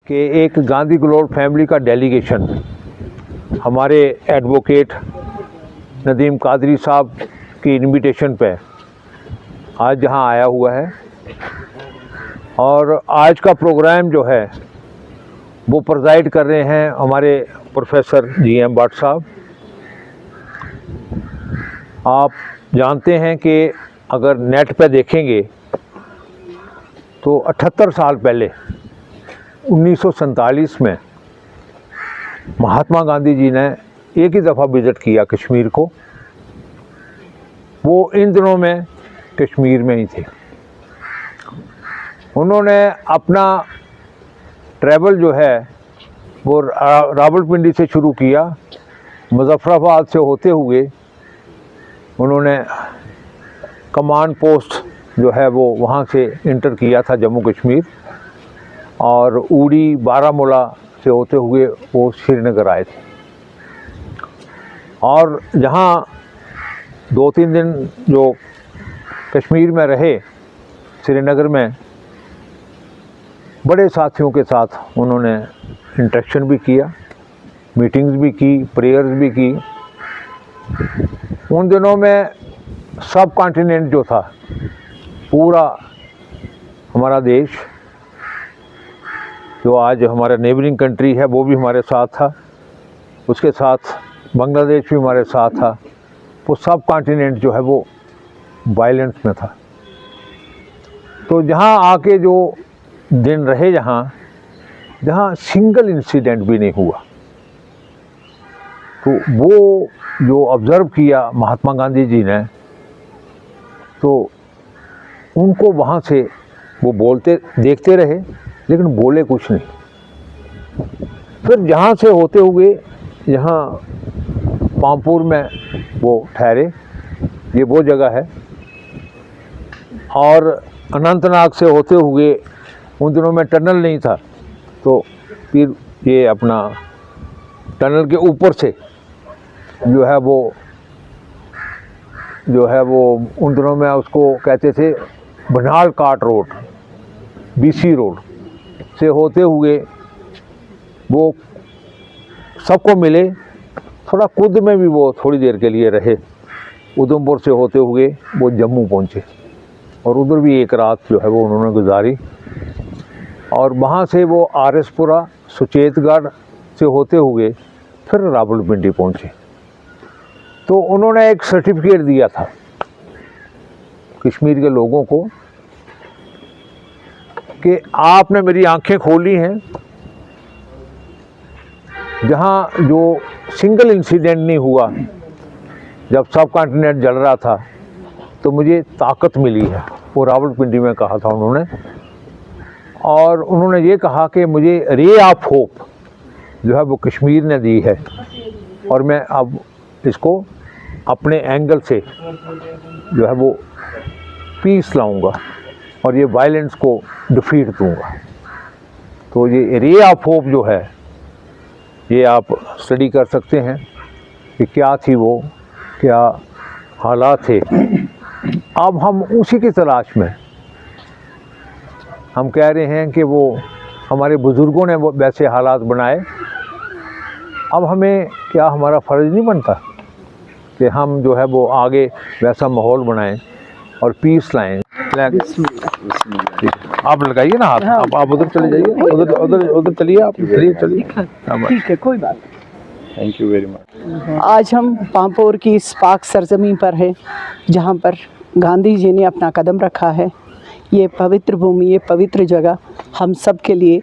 कि एक Gandhi global family का डेलीगेशन हमारे एडवोकेट नदीम कादरी साहब की इनविटेशन पे आज यहाँ आया हुआ है। और आज का प्रोग्राम जो है वो प्रेज़ाइड कर रहे हैं हमारे प्रोफेसर GM भट्ट साहब। आप जानते हैं कि अगर नेट पे देखेंगे तो 78 साल पहले 1947 में महात्मा गांधी जी ने एक ही दफ़ा विज़िट किया कश्मीर को। वो इन दिनों में कश्मीर में ही थे। उन्होंने अपना ट्रैवल जो है वो रावलपिंडी से शुरू किया, मुजफ्फराबाद से होते हुए उन्होंने कमांड पोस्ट जो है वो वहाँ से इंटर किया था जम्मू कश्मीर, और उड़ी बारामूला से होते हुए वो श्रीनगर आए थे। और जहाँ 2-3 दिन जो कश्मीर में रहे श्रीनगर में, बड़े साथियों के साथ उन्होंने इंटरेक्शन भी किया, मीटिंग्स भी की, प्रेयर्स भी की। उन दिनों में सब कॉन्टिनेंट जो था, पूरा हमारा देश जो आज हमारा नेबरिंग कंट्री है वो भी हमारे साथ था, उसके साथ बांग्लादेश भी हमारे साथ था। वो सब कॉन्टिनेंट जो है वो वायलेंस में था। तो जहाँ आके जो दिन रहे, जहाँ सिंगल इंसिडेंट भी नहीं हुआ, तो वो जो ऑब्ज़र्व किया महात्मा गांधी जी ने, तो उनको वहाँ से वो बोलते देखते रहे लेकिन बोले कुछ नहीं। फिर जहाँ से होते हुए यहाँ पामपुर में वो ठहरे, ये वो जगह है। और अनंतनाग से होते हुए, उन दिनों में टनल नहीं था, तो फिर ये अपना टनल के ऊपर से जो है वो उन दिनों में उसको कहते थे बनाल काट रोड, BC रोड से होते हुए वो सबको मिले। थोड़ा कुद में भी वो थोड़ी देर के लिए रहे। उधमपुर से होते हुए वो जम्मू पहुँचे और उधर भी एक रात जो है वो उन्होंने गुजारी। और वहाँ से वो आरएसपुरा, सुचेतगढ़ से होते हुए फिर रावलपिंडी पहुँचे। तो उन्होंने एक सर्टिफिकेट दिया था कश्मीर के लोगों को कि आपने मेरी आंखें खोली हैं। जहाँ जो सिंगल इंसिडेंट नहीं हुआ, जब सब कॉन्टिनेंट जल रहा था, तो मुझे ताकत मिली है, वो रावलपिंडी में कहा था उन्होंने। और उन्होंने ये कहा कि मुझे रे ऑफ होप जो है वो कश्मीर ने दी है, और मैं अब इसको अपने एंगल से जो है वो पीस लाऊंगा और ये वायलेंस को डिफीट दूंगा। तो ये रे ऑफ होप जो है, ये आप स्टडी कर सकते हैं कि क्या थी वो, क्या हालात थे। अब हम उसी की तलाश में, हम कह रहे हैं कि वो हमारे बुज़ुर्गों ने वो वैसे हालात बनाए। अब हमें क्या हमारा फ़र्ज़ नहीं बनता कि हम जो है वो आगे वैसा माहौल बनाएं और पीस लाएं। आप लगाइए ना हाथ। आप उधर चले जाइए, उधर चलिए, आप चलिए। ठीक है, कोई बात। Thank you very much. आज हम पामपुर की इस पाक सरजमीन पर हैं, जहाँ पर गांधी जी ने अपना कदम रखा है। ये पवित्र भूमि, ये पवित्र जगह हम सब के लिए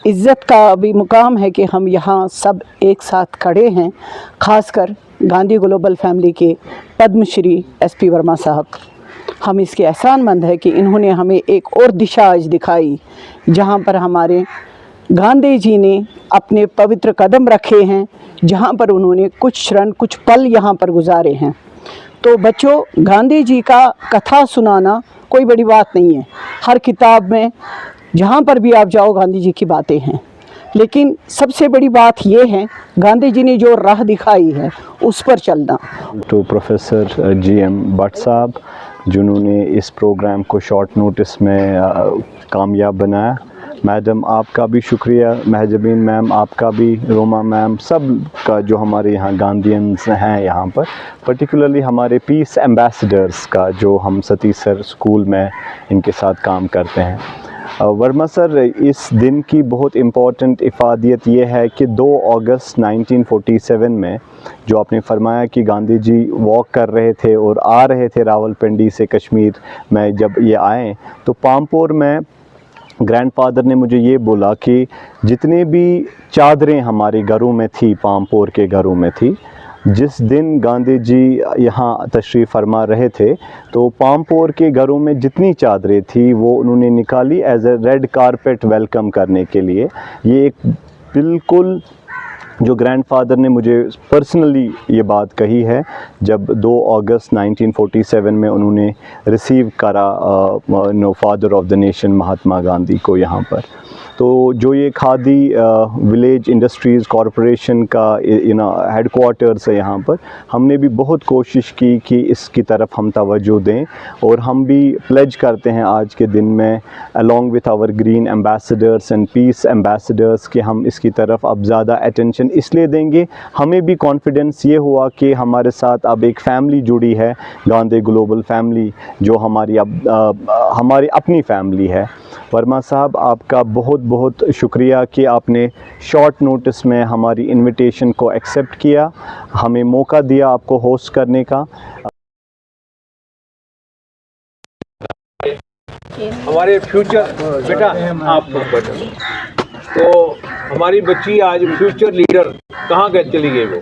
इज़्ज़त का भी मुकाम है कि हम यहाँ सब एक साथ खड़े हैं। ख़ासकर गांधी ग्लोबल फैमिली के पद्मश्री SP वर्मा साहब, हम इसके एहसानमंद है कि इन्होंने हमें एक और दिशा आज दिखाई, जहाँ पर हमारे गांधी जी ने अपने पवित्र कदम रखे हैं, जहाँ पर उन्होंने कुछ क्षण, कुछ पल यहाँ पर गुजारे हैं। तो बच्चों, गांधी जी का कथा सुनाना कोई बड़ी बात नहीं है। हर किताब में जहाँ पर भी आप जाओ गांधी जी की बातें हैं, लेकिन सबसे बड़ी बात ये है गांधी जी ने जो राह दिखाई है उस पर चलना। तो प्रोफेसर GM भट्ट साहब, जिन्होंने इस प्रोग्राम को शॉर्ट नोटिस में कामयाब बनाया, मैडम आपका भी शुक्रिया, महजबीन मैम आपका भी, रोमा मैम, सब का जो हमारे यहाँ गांधीयंस हैं यहाँ पर, पर्टिकुलरली हमारे पीस एम्बेसडर्स का जो हम सतीश सर स्कूल में इनके साथ काम करते हैं। वर्मा सर, इस दिन की बहुत इम्पॉर्टेंट इफ़ादियत ये है कि 2 अगस्त 1947 में जो आपने फरमाया कि गांधी जी वॉक कर रहे थे और आ रहे थे रावलपिंडी से कश्मीर में, जब ये आए तो पामपोर में ग्रैंडफादर ने मुझे ये बोला कि जितने भी चादरें हमारे घरों में थी, पामपोर के घरों में थी, जिस दिन गांधी जी यहाँ तशरीफ़ फरमा रहे थे तो पामपोर के घरों में जितनी चादरें थी वो उन्होंने निकाली as a red carpet welcome करने के लिए। ये एक बिल्कुल जो ग्रैंडफादर ने मुझे पर्सनली ये बात कही है जब 2 अगस्त 1947 में उन्होंने रिसीव करा father of the nation Mahatma Gandhi को यहाँ पर। तो जो ये खादी विलेज इंडस्ट्रीज़ कॉरपोरेशन का हेडक्वार्टर्स है यहाँ पर, हमने भी बहुत कोशिश की कि इसकी तरफ हम तवज्जो दें और हम भी प्लेज करते हैं आज के दिन में along with our green ambassadors and peace ambassadors कि हम इसकी तरफ अब ज़्यादा अटेंशन इसलिए देंगे। हमें भी कॉन्फिडेंस ये हुआ कि हमारे साथ अब एक फ़ैमिली जुड़ी है, गांधी ग्लोबल फैमिली, जो हमारी अब हमारी अपनी फैमिली है। वर्मा साहब, आपका बहुत बहुत शुक्रिया कि आपने शॉर्ट नोटिस में हमारी इनविटेशन को एक्सेप्ट किया, हमें मौका दिया आपको होस्ट करने का। हमारे फ्यूचर बेटा आप बेटा, तो हमारी बच्ची आज फ्यूचर लीडर कहाँ गए, चली गई वो?